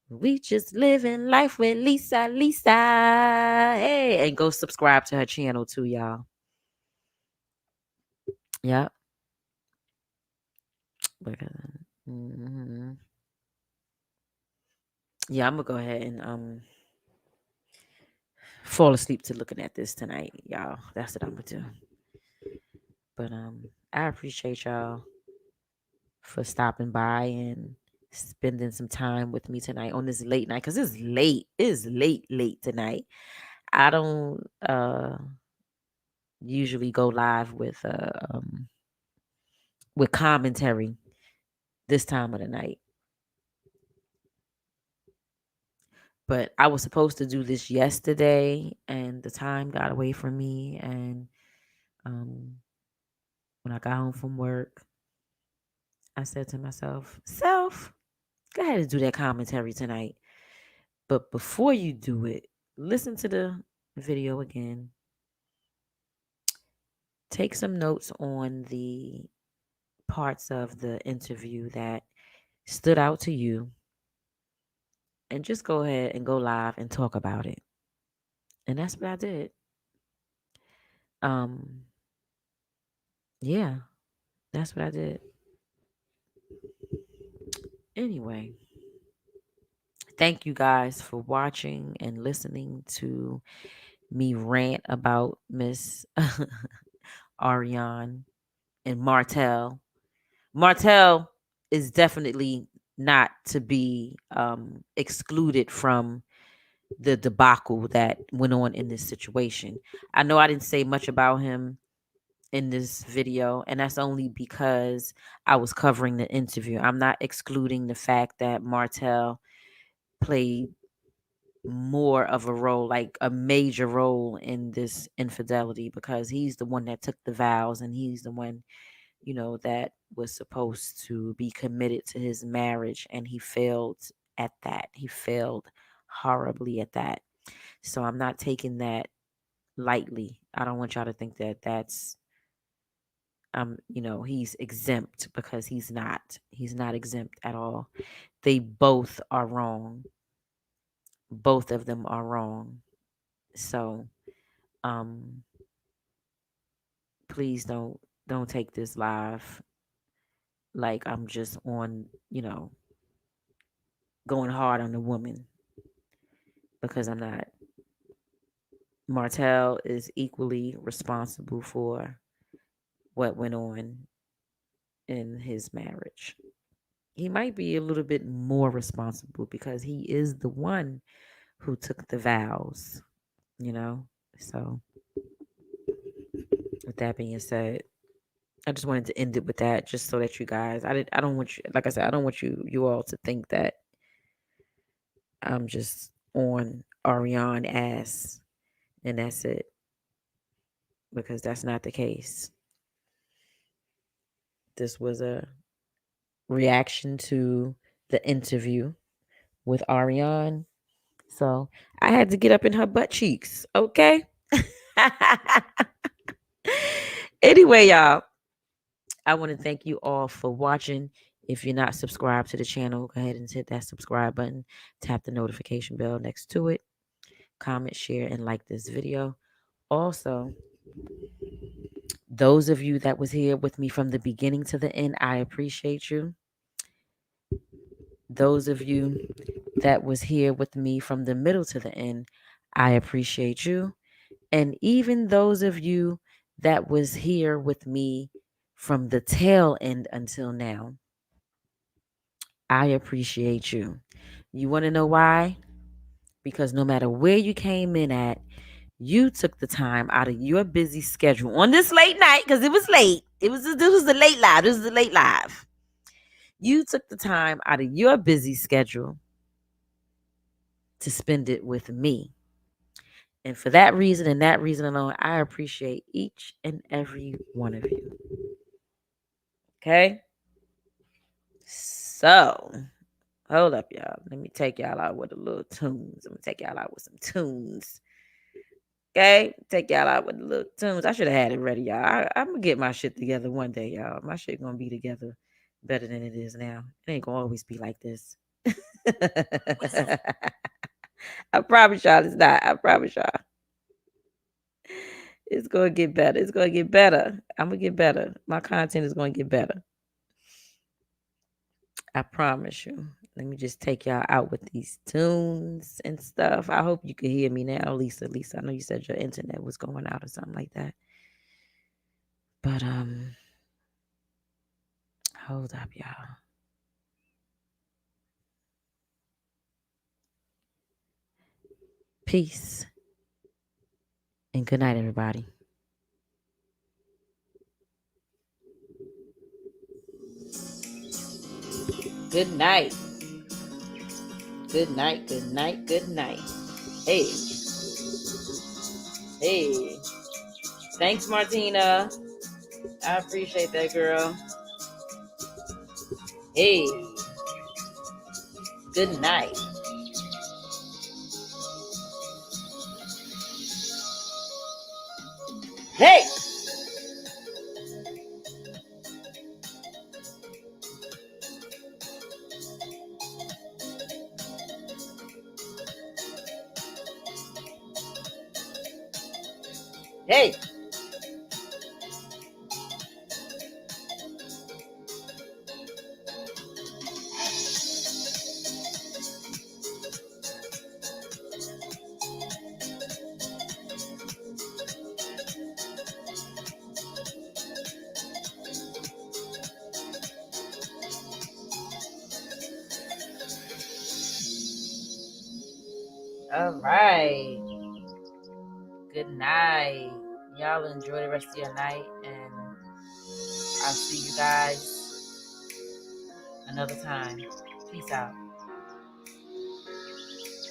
We just living life with Lisa. Lisa. Hey, and go subscribe to her channel too, y'all. Yep. Mhm. Yeah, I'm gonna go ahead and fall asleep to looking at this tonight, y'all. That's what I'm gonna do. But I appreciate y'all for stopping by and spending some time with me tonight on this late night because it's late. It's late tonight. I don't usually go live with commentary this time of the night. But I was supposed to do this yesterday and the time got away from me, and um when I got home from work, I said to myself, "Self, go ahead and do that commentary tonight." But before you do it, listen to the video again. Take some notes on the parts of the interview that stood out to you, and just go ahead and go live and talk about it. And that's what I did. Um, yeah, that's what I did. Anyway, thank you guys for watching and listening to me rant about Miss Arionne and Martell. Martell is definitely not to be excluded from the debacle that went on in this situation. I know I didn't say much about him in this video, and that's only because I was covering the interview. I'm not excluding the fact that Martell played more of a role, like a major role in this infidelity, because he's the one that took the vows and he's the one, that was supposed to be committed to his marriage, and he failed at that. He failed horribly at that. So I'm not taking that lightly. I don't want y'all to think that that's he's exempt, because he's not. He's not exempt at all. They both are wrong. Both of them are wrong. So um please don't take this live like I'm just on, going hard on the woman, because I'm not. Martell is equally responsible for what went on in his marriage. He might be a little bit more responsible because he is the one who took the vows, you know? So, with that being said, I just wanted to end it with that, just so that you guys, I don't want you, like I said, I don't want you all to think that I'm just on Arionne ass, and that's it. Because that's not the case. This was a reaction to the interview with Arionne. So I had to get up in her butt cheeks. Okay. Anyway, y'all, I want to thank you all for watching. If you're not subscribed to the channel, go ahead and hit that subscribe button. Tap the notification bell next to it. Comment, share, and like this video. Also, those of you that was here with me from the beginning to the end, I appreciate you. Those of you that was here with me from the middle to the end, I appreciate you. And even those of you that was here with me from the tail end until now, I appreciate you. You want to know why? Because no matter where you came in at, you took the time out of your busy schedule on this late night, because it was late. This was the late live. This is the late live. You took the time out of your busy schedule to spend it with me. And for that reason and that reason alone, I appreciate each and every one of you. Okay? So, hold up, y'all. Let me take y'all out with a little tunes. I'm going to take y'all out with some tunes. Okay? Take y'all out with the little tunes. I should have had it ready, y'all. I'm going to get my shit together one day, y'all. My shit going to be together better than it is now. It ain't going to always be like this. I promise y'all it's not. I promise y'all. It's going to get better. It's going to get better. I'm going to get better. My content is going to get better. I promise you. Let me just take y'all out with these tunes and stuff. I hope you can hear me now, Lisa. Lisa, I know you said your internet was going out or something like that. But hold up, y'all. Peace. And good night, everybody. Good night. Good night, good night, good night. Hey. Hey. Thanks, Martina. I appreciate that, girl. Hey. Good night. Hey. Hey. All right. Good night. Y'all enjoy the rest of your night, and I'll see you guys another time. Peace out.